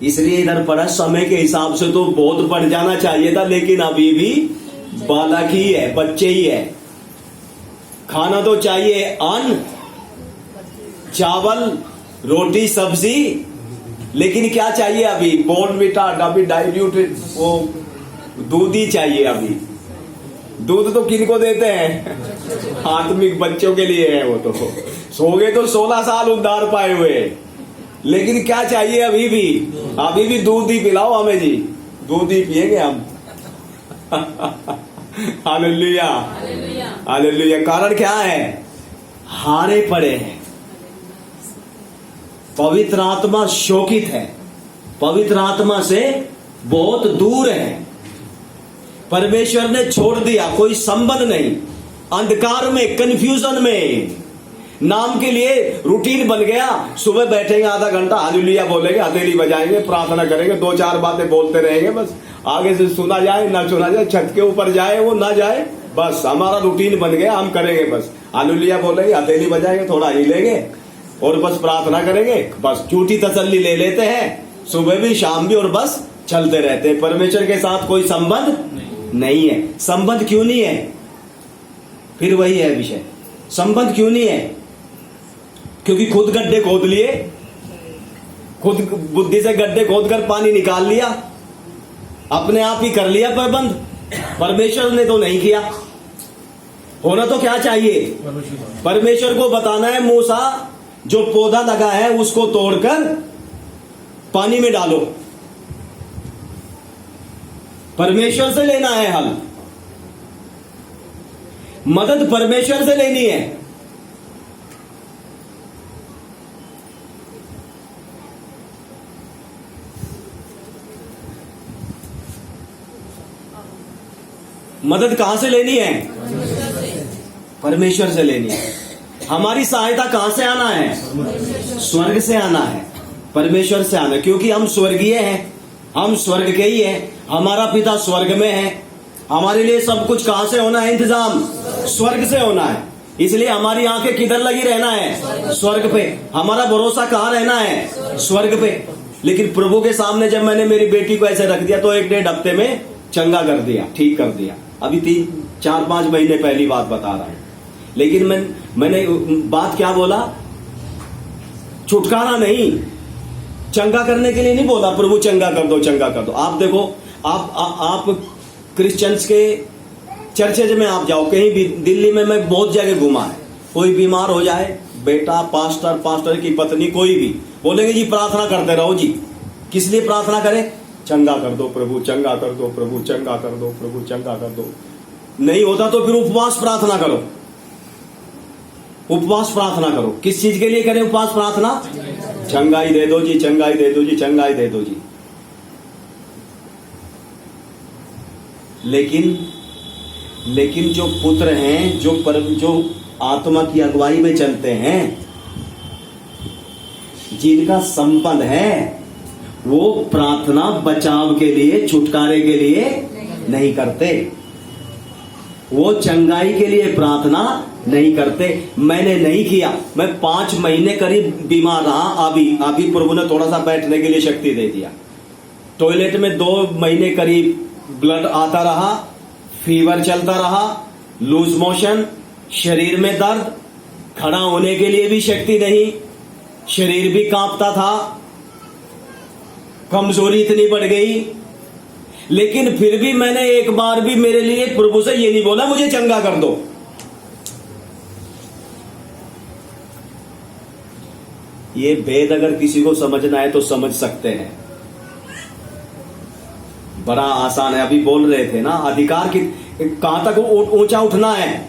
इसलिए इधर पढ़ा, समय के हिसाब से तो बहुत बढ़ जाना चाहिए था, लेकिन अभी भी बालक ही है, बच्चे ही है। खाना तो चाहिए अन्न, चावल, रोटी, सब्जी, लेकिन क्या चाहिए अभी? बॉर्नविटा, अभी डाइल्यूटेड वो दूध ही चाहिए अभी। दूध तो किनको देते हैं? आत्मिक बच्चों के लिए है वो तो। सो गए तो 16 साल उद्धार पाए हुए, लेकिन क्या चाहिए अभी भी? अभी भी दूध ही पिलाओ हमें जी, दूध ही पिएंगे हम। Hallelujah, hallelujah. कारण क्या है? हारे पड़े हैं। पवित्र आत्मा शोकित है, पवित्र आत्मा से बहुत दूर है। परमेश्वर ने छोड़ दिया, कोई संबंध नहीं, अंधकार में, कंफ्यूजन में, नाम के लिए रूटीन बन गया। सुबह बैठेंगे आधा घंटा, हालेलुया बोलेंगे, हथेली बजाएंगे, प्रार्थना करेंगे, 2-4 बातें बोलते रहेंगे, बस आगे से सुना जाए ना सुना जाए, छत के ऊपर जाए वो ना जाए, बस हमारा रूटीन बन गया, हम करेंगे बस। हालेलुया बोलेंगे, हथेली बजाएंगे, थोड़ा हिलेंगे और बस प्रार्थना करेंगे, बस झूठी तसल्ली ले लेते हैं सुबह भी शाम भी, और बस चलते रहते हैं। परमेश्वर के साथ कोई संबंध नहीं है। संबंध क्यों नहीं है? फिर वही है विषय, संबंध क्यों नहीं है? क्योंकि खुद गड्ढे खोद लिए, खुद बुद्धि से गड्ढे खोद कर पानी निकाल लिया, अपने आप ही कर लिया प्रबंध। परमेश्वर ने तो नहीं किया। होना तो क्या चाहिए? परमेश्वर को बताना है, मूसा जो पौधा लगा है उसको तोड़कर पानी में डालो। परमेश्वर से लेना है हल, मदद परमेश्वर से लेनी है। मदद कहां से लेनी है? परमेश्वर से लेनी है। हमारी सहायता कहां से आना है? स्वर्ग से आना है, परमेश्वर से आना है, क्योंकि हम स्वर्गीय हैं, हम स्वर्ग के ही हैं। हमारा पिता स्वर्ग में है। हमारे लिए सब कुछ कहां से होना है? इंतजाम स्वर्ग से होना है। इसलिए हमारी आंखें किधर लगी रहना है? स्वर्ग पे। हमारा भरोसा कहां रहना है? स्वर्ग पे। लेकिन प्रभु के सामने जब मैंने मेरी बेटी को ऐसे रख दिया तो 1-1.5 हफ्ते में चंगा कर दिया, ठीक कर दिया। अभी 3-4-5 महीने पहली बात बता रहा हूं। लेकिन मैंने बात क्या बोला? छुटकारा नहीं, चंगा करने के लिए नहीं बोला प्रभु चंगा कर दो, चंगा कर दो। आप देखो, आप क्रिश्चियंस के चर्चेज में आप जाओ कहीं भी, दिल्ली में मैं बहुत जगह घुमा है, कोई बीमार हो जाए, बेटा, पास्टर की पत्नी, कोई भी बोलेंगे जी प्रार्थना करते रहो जी। किस लिए प्रार्थना करें? चंगा कर दो प्रभु, चंगा कर दो प्रभु, चंगा कर दो प्रभु, चंगा कर दो। नहीं होता तो फिर उपवास प्रार्थना करो, उपवास प्रार्थना करो। किस चीज के लिए करें उपवास प्रार्थना? चंगाई दे दो जी, चंगाई दे दो जी, चंगाई दे दो जी। लेकिन जो पुत्र हैं, जो आत्मा की अगुवाई में चलते हैं, जिनका संबंध है, वो प्रार्थना बचाव के लिए, छुटकारे के लिए नहीं करते, वो चंगाई के लिए प्रार्थना नहीं करते। मैंने नहीं किया, मैं 5 महीने करीब बीमार रहा। अभी प्रभु ने थोड़ा सा बैठने के लिए शक्ति दे दिया। टॉयलेट में 2 महीने करीब ब्लड आता रहा, फीवर चलता रहा, लूज मोशन, शरीर में दर्द, खड़ा होने के लिए भी शक्ति नहीं, शरीर भी कांपता था, कमजोरी इतनी बढ़ गई। लेकिन फिर भी मैंने एक बार भी मेरे लिए प्रभु से ये नहीं बोला मुझे चंगा कर दो। ये भेद अगर किसी को समझना है तो समझ सकते हैं, बड़ा आसान है। अभी बोल रहे थे ना, अधिकार की कहां तक ऊंचा उठना है?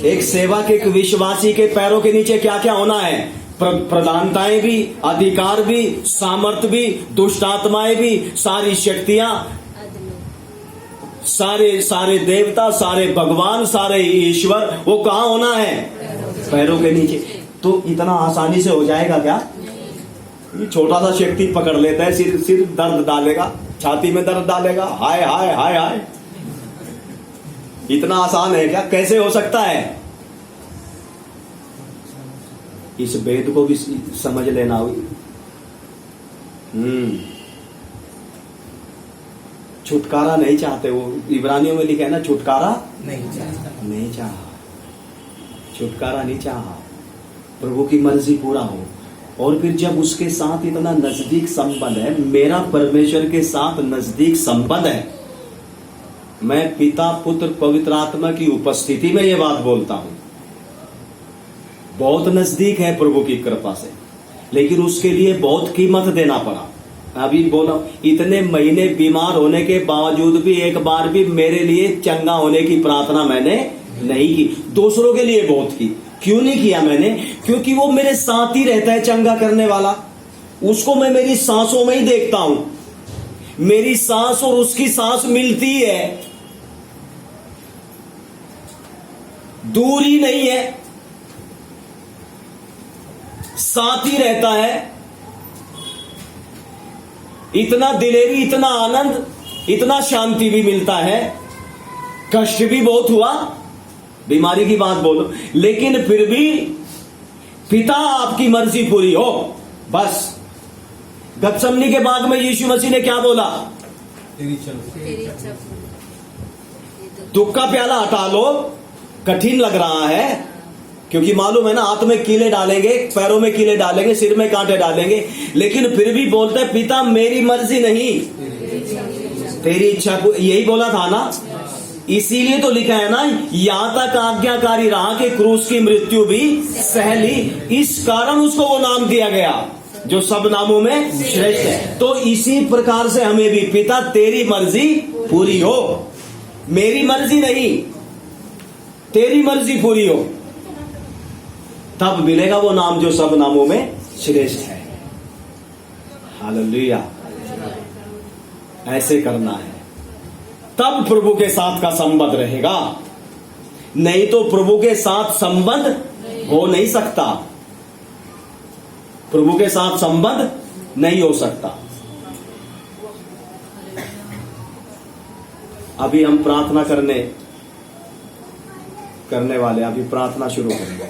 एक सेवक, एक विश्वासी के पैरों के नीचे क्या क्या होना है? प्रधानताएं भी, अधिकार भी, सामर्थ्य भी, दुष्ट आत्माएं भी, सारी शक्तियां, सारे देवता, सारे भगवान, सारे ईश्वर, वो कहां होना है? पैरों के नीचे। तो इतना आसानी से हो जाएगा क्या? छोटा सा शक्ति पकड़ लेता है, सिर दर्द डालेगा, छाती में दर्द डालेगा, हाय हाय हाय हाय। इतना आसान है क्या? कैसे हो सकता है? इस भेद को भी समझ लेना हुई। छुटकारा नहीं चाहते। वो इब्रानियों में लिखा है ना, छुटकारा नहीं चाहा, छुटकारा नहीं चाहा, प्रभु की मर्जी पूरा हो। और फिर जब उसके साथ इतना नजदीक संबंध है, मेरा परमेश्वर के साथ नजदीक संबंध है, मैं पिता पुत्र पवित्र आत्मा की उपस्थिति में ये बात बोलता हूं, बहुत नजदीक है प्रभु की कृपा से। लेकिन उसके लिए बहुत कीमत देना पड़ा। अभी बोला, इतने महीने बीमार होने के बावजूद भी एक बार भी मेरे लिए चंगा होने की प्रार्थना मैंने नहीं की। दूसरों के लिए बहुत की। क्यों नहीं किया मैंने? क्योंकि वो मेरे साथ ही रहता है चंगा करने वाला। उसको मैं मेरी सांसों में ही देखता हूं। मेरी सांस और उसकी सांस मिलती है, दूरी नहीं है, साथ ही रहता है। इतना दिलेरी, इतना आनंद, इतना शांति भी मिलता है। कष्ट भी बहुत हुआ, बीमारी की बात बोलो, लेकिन फिर भी पिता आपकी मर्जी पूरी हो। बस गत्समनी के बाग में यीशु मसीह ने क्या बोला? दुख का प्याला हटा लो। कठिन लग रहा है, क्योंकि मालूम है ना, हाथ में कीले डालेंगे, पैरों में कीले डालेंगे, सिर में कांटे डालेंगे, लेकिन फिर भी बोलते हैं, पिता मेरी मर्जी नहीं तेरी इच्छा। यही बोला था ना, इसीलिए तो लिखा है ना, यहां तक आज्ञाकारी रहा कि क्रूस की मृत्यु भी सह ली। इस कारण उसको वो नाम दिया गया जो सब नामों में श्रेष्ठ है। तो इसी प्रकार से हमें भी, पिता तेरी मर्जी पूरी हो, मेरी मर्जी नहीं, तेरी मर्जी पूरी हो, तब मिलेगा वो नाम जो सब नामों में श्रेष्ठ है। हालेलुया। ऐसे करना है, तब प्रभु के साथ का संबंध रहेगा। नहीं तो प्रभु के साथ संबंध हो नहीं सकता, प्रभु के साथ संबंध नहीं हो सकता। अभी हम प्रार्थना करने वाले, अभी प्रार्थना शुरू करेंगे।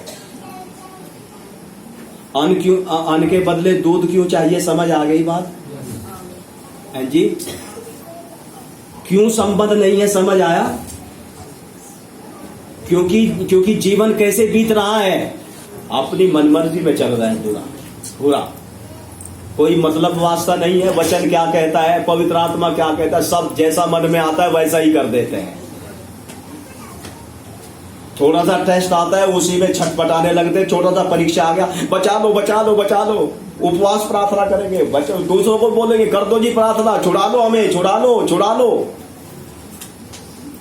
अन्न के बदले दूध क्यों चाहिए? समझ आ गई बात है जी? क्यों संबंध नहीं है? समझ आया? क्योंकि जीवन कैसे बीत रहा है, अपनी मनमर्जी में चल रहा है पूरा। कोई मतलब वास्ता नहीं है। वचन क्या कहता है, पवित्र आत्मा क्या कहता है, सब जैसा मन में आता है वैसा ही कर देते हैं। थोड़ा सा टेस्ट आता है, उसी में छटपटाने लगते हैं। छोटा सा परीक्षा आ गया, बचा लो बचा लो बचा लो, उपवास प्रार्थना करेंगे, दूसरों को बोलेंगे कर दो जी प्रार्थना, छुड़ा लो हमें, छुड़ा लो छुड़ा लो।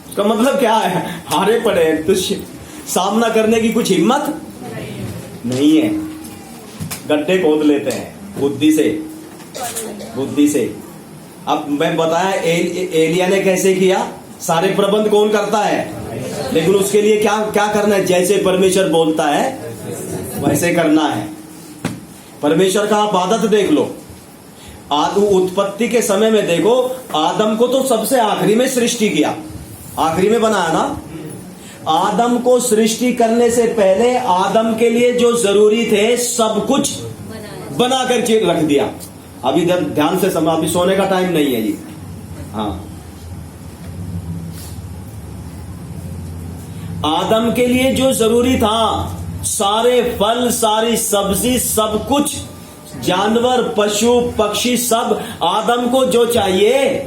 इसका मतलब क्या है? हारे पड़े हैं, तो सामना करने की कुछ हिम्मत नहीं है। गड्ढे खोद लेते हैं बुद्धि से। अब मैं बताया एलिया ने कैसे किया। सारे प्रबंध कौन करता है? लेकिन उसके लिए क्या करना है? जैसे परमेश्वर बोलता है वैसे करना है। परमेश्वर का आप आदत देख लो। उत्पत्ति के समय में देखो, आदम को तो सबसे आखिरी में सृष्टि किया, आखिरी में बनाया ना। आदम को सृष्टि करने से पहले आदम के लिए जो जरूरी थे सब कुछ बना कर रख दिया। अभी ध्यान से समझ, अभी सोने का टाइम नहीं है जी। हाँ, आदम के लिए जो जरूरी था, सारे फल, सारी सब्जी, सब कुछ, जानवर, पशु, पक्षी, सब आदम को जो चाहिए,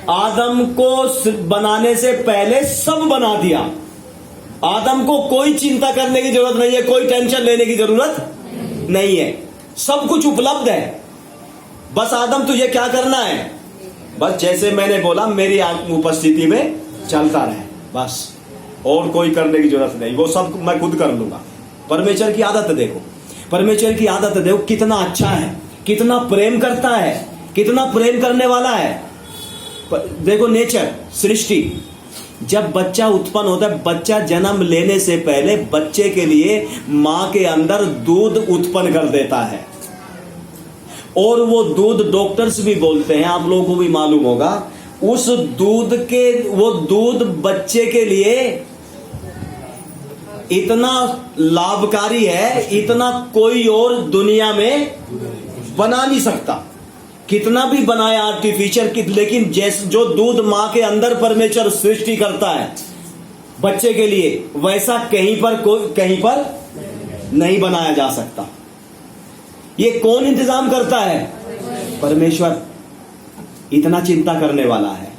आदम को बनाने से पहले सब बना दिया। आदम को कोई चिंता करने की जरूरत नहीं है, कोई टेंशन लेने की जरूरत नहीं है, सब कुछ उपलब्ध है। बस आदम तुझे क्या करना है? बस जैसे मैंने बोला, मेरी उपस्थिति में चलता रहे, बस, और कोई करने की जरूरत नहीं। वो सब मैं खुद कर लूंगा। परमेश्वर की आदत देखो, परमेश्वर की आदत देखो, कितना अच्छा है, कितना प्रेम करता है, कितना प्रेम करने वाला है। देखो नेचर, सृष्टि, जब बच्चा उत्पन्न होता है, बच्चा जन्म लेने से पहले बच्चे के लिए मां के अंदर दूध उत्पन्न कर देता है। और वो दूध डॉक्टर्स भी बोलते हैं, आप लोगों को भी मालूम होगा, उस दूध के, वो दूध बच्चे के लिए इतना लाभकारी है, इतना कोई और दुनिया में बना नहीं सकता। कितना भी बनाए आर्टिफिशियल लेकिन जैसे जो दूध मां के अंदर परमेश्वर सृष्टि करता है बच्चे के लिए, वैसा कहीं पर नहीं बनाया जा सकता। ये कौन इंतजाम करता है? परमेश्वर इतना चिंता करने वाला है।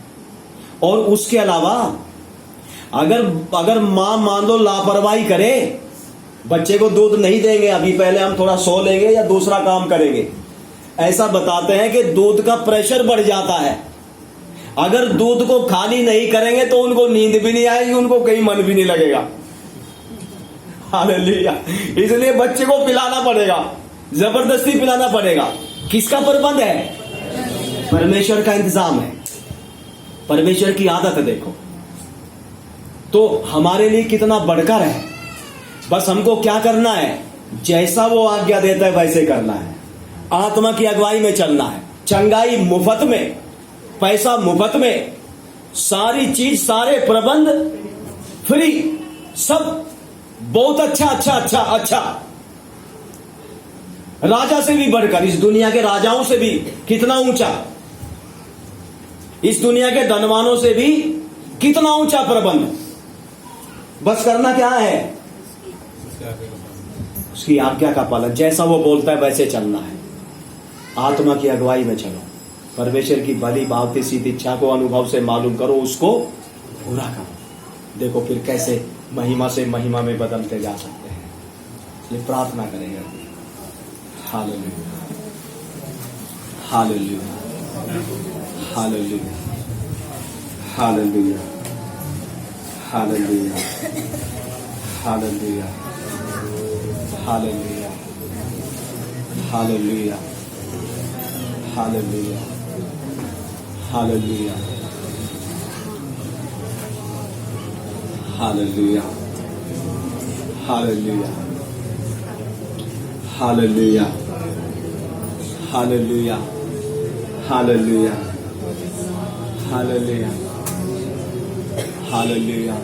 और उसके अलावा अगर मां मान लो लापरवाही करे, बच्चे को दूध नहीं देंगे, अभी पहले हम थोड़ा सो लेंगे या दूसरा काम करेंगे, ऐसा बताते हैं कि दूध का प्रेशर बढ़ जाता है। अगर दूध को खाली नहीं करेंगे तो उनको नींद भी नहीं आएगी, उनको कहीं मन भी नहीं लगेगा। हालेलुया। इसलिए बच्चे को पिलाना पड़ेगा, जबरदस्ती पिलाना पड़ेगा। किसका प्रबंध है? परमेश्वर का इंतजाम है, परमेश्वर की आदत है। देखो तो हमारे लिए कितना बढ़कर है। बस हमको क्या करना है? जैसा वो आज्ञा देता है वैसे करना है। आत्मा की अगुवाई में चलना है। चंगाई मुफ्त में, पैसा मुफ्त में, सारी चीज, सारे प्रबंध फ्री, सब बहुत अच्छा अच्छा अच्छा अच्छा। राजा से भी बढ़कर, इस दुनिया के राजाओं से भी कितना ऊंचा, इस दुनिया के धनवानों से भी कितना ऊंचा प्रबंध। बस करना क्या है? उसकी आज्ञा का पालन, जैसा वो बोलता है वैसे चलना है। आत्मा की अगुवाई में चलो, परमेश्वर की भली भांति सीधी इच्छा को अनुभव से मालूम करो, उसको पूरा करो। देखो फिर कैसे महिमा से महिमा में बदलते जा सकते हैं। इसलिए प्रार्थना करेंगे। हालेलुया, हालेलुया, हालेलुया, हालेलुया, हालेलुया, हालेलुया, हालेलुया, हालेलुया, हालेलुया, हालेलुया, हालेलुया, हालेलुया, हालेलुया, हालेलुया, हालेलुया, हालेलुया, हालेलुया,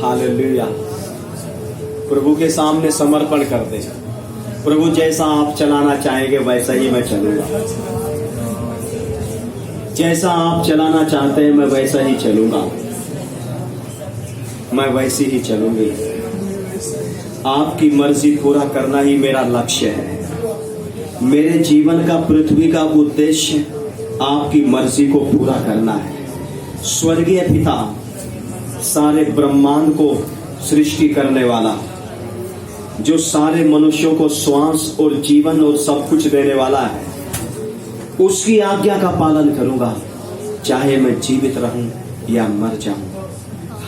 हालेलुया। प्रभु के सामने समर्पण कर दे। प्रभु जैसा आप चलाना चाहेंगे वैसा ही मैं चलूंगा, जैसा आप चलाना चाहते हैं मैं वैसा ही चलूंगा, मैं वैसी ही चलूंगी। आपकी मर्जी पूरा करना ही मेरा लक्ष्य है। मेरे जीवन का, पृथ्वी का उद्देश्य आपकी मर्जी को पूरा करना है। स्वर्गीय पिता, सारे ब्रह्मांड को सृष्टि करने वाला, जो सारे मनुष्यों को श्वास और जीवन और सब कुछ देने वाला है, उसकी आज्ञा का पालन करूंगा, चाहे मैं जीवित रहूं या मर जाऊं।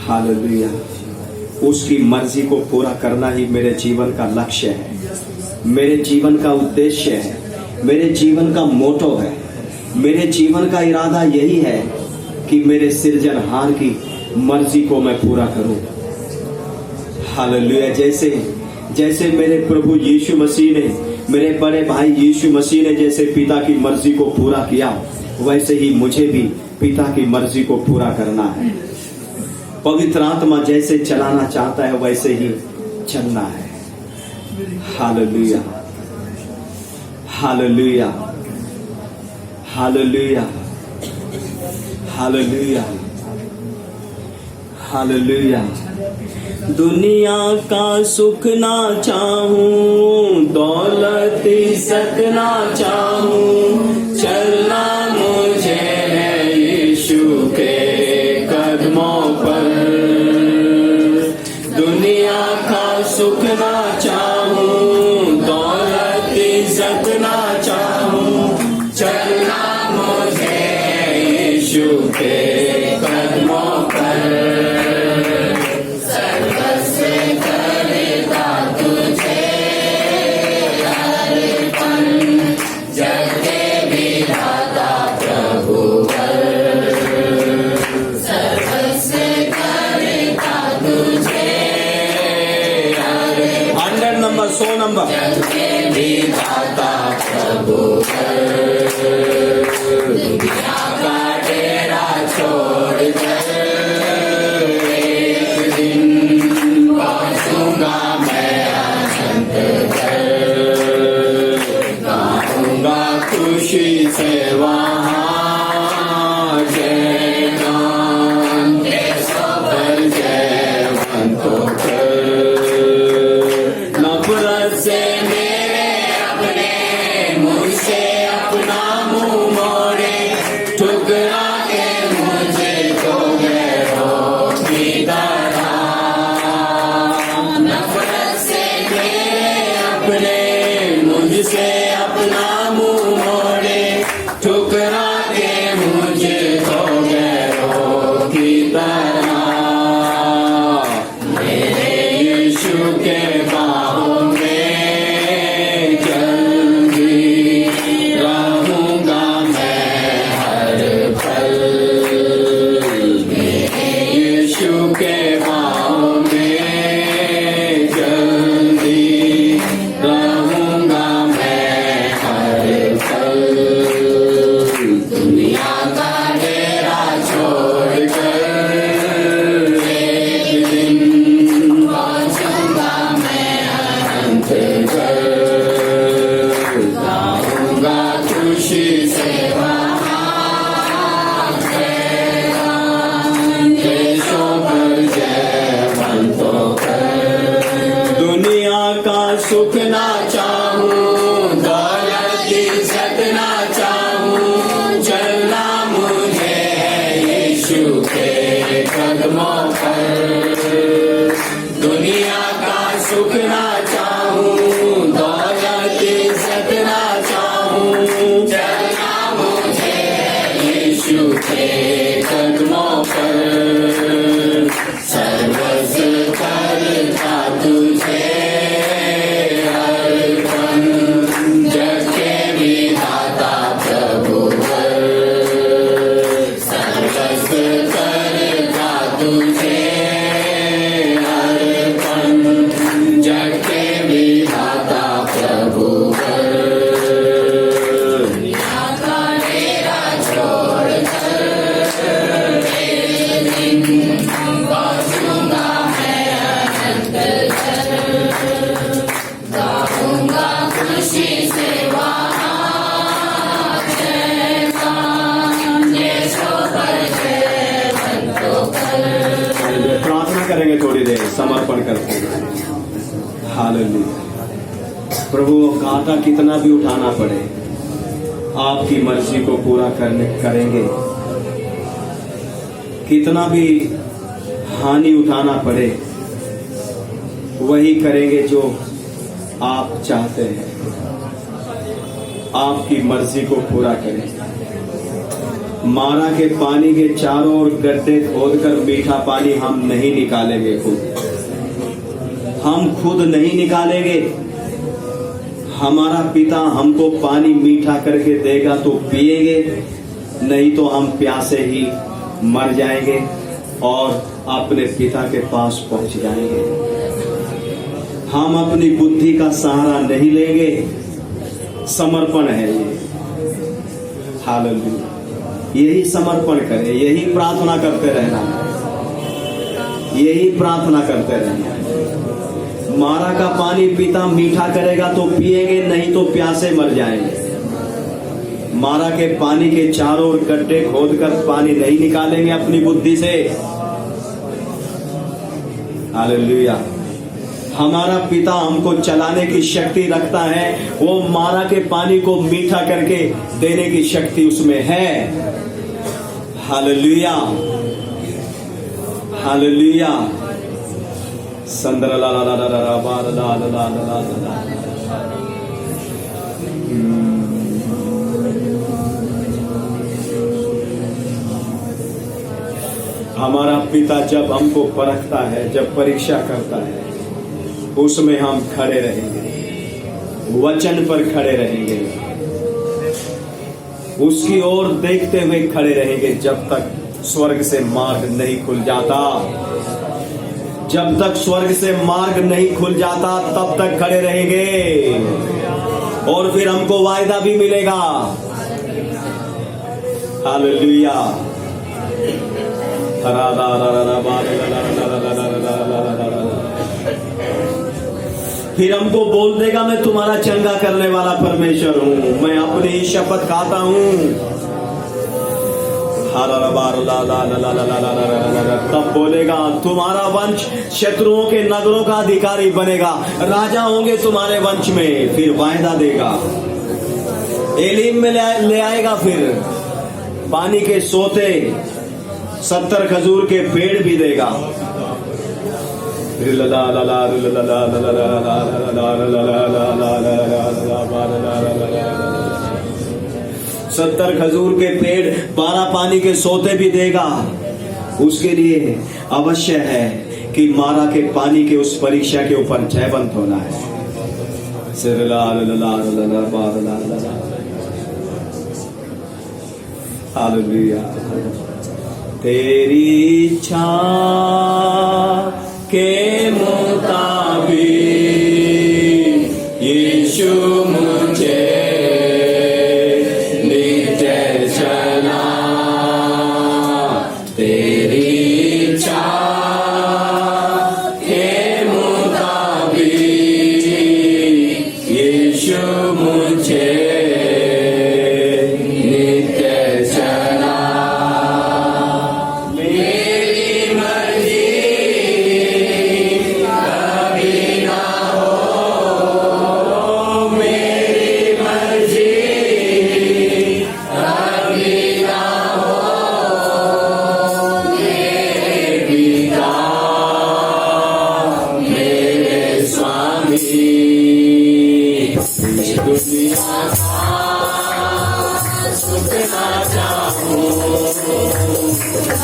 हालेलुया। उसकी मर्जी को पूरा करना ही मेरे जीवन का लक्ष्य है, मेरे जीवन का उद्देश्य है, मेरे जीवन का मोटो है। मेरे जीवन का इरादा यही है कि मेरे सृजनहार की मर्जी को मैं पूरा करूं। हालेलुया। जैसे मेरे प्रभु यीशु मसीह ने, मेरे बड़े भाई यीशु मसीह ने जैसे पिता की मर्जी को पूरा किया, वैसे ही मुझे भी पिता की मर्जी को पूरा करना है। पवित्र आत्मा जैसे चलाना चाहता है वैसे ही चलना है। हालेलुया, हालेलुया, हालेलुया, हालेलुया, हालेलुया। दुनिया का सुख ना चाहूं, दौलत इज्जत ना चाहूं, चलना मुझे है यीशु के कदमों पर। दुनिया का सुख ना चाहूं, दौलत इज्जत ना चाहूं, चलना मुझे है यीशु के कदमों पर। नंबर 100 नंबर दुनिया का डेरा छोड़ कर एक दिन पहुंचूंगा मैं अनंत घर, गाऊंगा खुशी से वहाँ जयगान पर जयवंतो कर। नफरत से मेरे अपने मुझसे अपना मुंह मोड़े, ठुकरा के मुझे तो गैरों की तरह। नफरत से मेरे अपने मुझसे अपना मुंह मोड़े, ठुकरा के मुझे तो गैरों की तरह। मेरे यीशु के बाहों में जल्दी रहूंगा मैं हर पल। मेरे यीशु के बाहों में जल्दी रहूंगा मैं हर पल। दुनिया का डेरा छोड़कर एक दिन पहुंचूंगा मैं अनंत घर। जाऊंगा खुशी से वहाँ जयगान देशों पर जयवंतों कर। दुनिया का सुख ना चाहूं, दौलत की इज्जत ना चाहूं, चलना मुझे है यीशु के कदमों पर। दुनिया का सुख ना चाहूं, दौलत की इज्जत ना चाहूं, चलना मुझे है यीशु के कदमों पर। सर्वस्व करता तुझे अर्पण, जग के विधाता प्रभुवर। सर्वस्व करता तुझे अर्पण, जग के विधाता प्रभुवर। दुनिया का डेरा छोड़कर एक दिन पहुंचूंगा मैं अनंत घर। गाऊंगा खुशी से वहाँ जयगान देशों पर जयवंतों कर। प्रार्थना करेंगे थोड़ी देर, समर्पण करते हैं। हालेलुया। प्रभु, घाटा कितना भी उठाना पड़े, आपकी मर्जी को पूरा करेंगे। कितना भी हानि उठाना पड़े, वही करेंगे जो आप चाहते हैं। आपकी मर्जी को पूरा करें। मारा के पानी के चारों ओर गड्ढे खोदकर मीठा पानी हम नहीं निकालेंगे। हम खुद नहीं निकालेंगे। हमारा पिता हमको पानी मीठा करके देगा तो पिएंगे, नहीं तो हम प्यासे ही मर जाएंगे और अपने पिता के पास पहुंच जाएंगे। हम अपनी बुद्धि का सहारा नहीं लेंगे। समर्पण है ये। हालेलुया। यही समर्पण करें, यही प्रार्थना करते रहना, यही प्रार्थना करते रहना। मारा का पानी पिता मीठा करेगा तो पिएंगे, नहीं तो प्यासे मर जाएंगे। मारा के पानी के चारों ओर गड्ढे खोदकर पानी नहीं निकालेंगे अपनी बुद्धि से। हालेलुया। हमारा पिता हमको चलाने की शक्ति रखता है। वो मारा के पानी को मीठा करके देने की शक्ति उसमें है। Hallelujah, hallelujah. संदर ला ला ला ला ला ला ला ला ला ला ला। हमारा पिता जब हमको परखता है, जब परीक्षा करता है, उसमें हम खड़े रहेंगे, वचन पर खड़े रहेंगे, उसकी ओर देखते हुए खड़े रहेंगे जब तक स्वर्ग से मार्ग नहीं खुल जाता। जब तक स्वर्ग से मार्ग नहीं खुल जाता तब तक खड़े रहेंगे और फिर हमको वायदा भी मिलेगा। हालेलुया। फिर हमको बोल देगा मैं तुम्हारा चंगा करने वाला परमेश्वर हूं, मैं अपनी शपथ खाता हूं। तब बोलेगा तुम्हारा वंश शत्रुओं के नगरों का अधिकारी बनेगा, राजा होंगे तुम्हारे वंश में। फिर वायदा देगा, एलीम में ले आएगा, फिर पानी के सोते 70 खजूर के पेड़ भी देगा। 70 खजूर के पेड़, 12 पानी के सोते भी देगा। उसके लिए अवश्य है कि मारा के पानी के उस परीक्षा के ऊपर जयवंत होना है। हालेलुया। तेरी इच्छा के मुताबिक यीशु मुझे नित्य चला, तेरी इच्छा के मुताबिक यीशु मुझे नित्य चला। मेरी मर्जी कभी ना हो, मेरी मर्जी कभी ना हो, मेरे पिता मेरे स्वामी, दुनिया का सुखना चाहूं,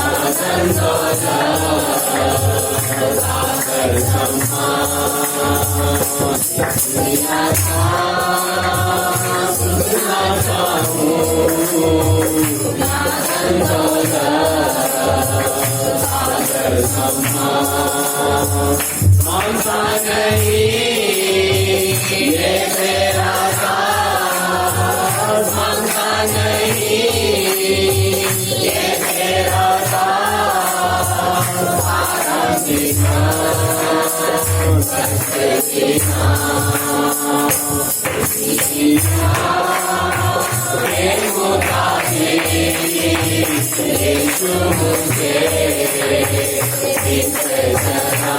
सागर दुनिया का सुखना चाहूं, मानता नहीं ये मेरा साथ, मानता नहीं ये मेरा साथ, सारा सीखा के मुताबिक यीशु मुझे नित्य चला,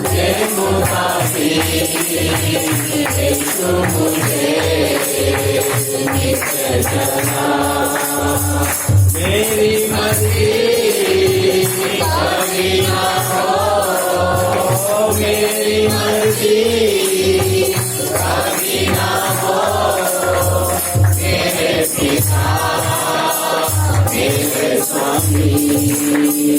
के मुताबिक यीशु मुझे नित्य चला। मेरी मर्जी कभी ना हो, मेरी मर्जी कभी ना हो, मेरे पिता मेरे स्वामी।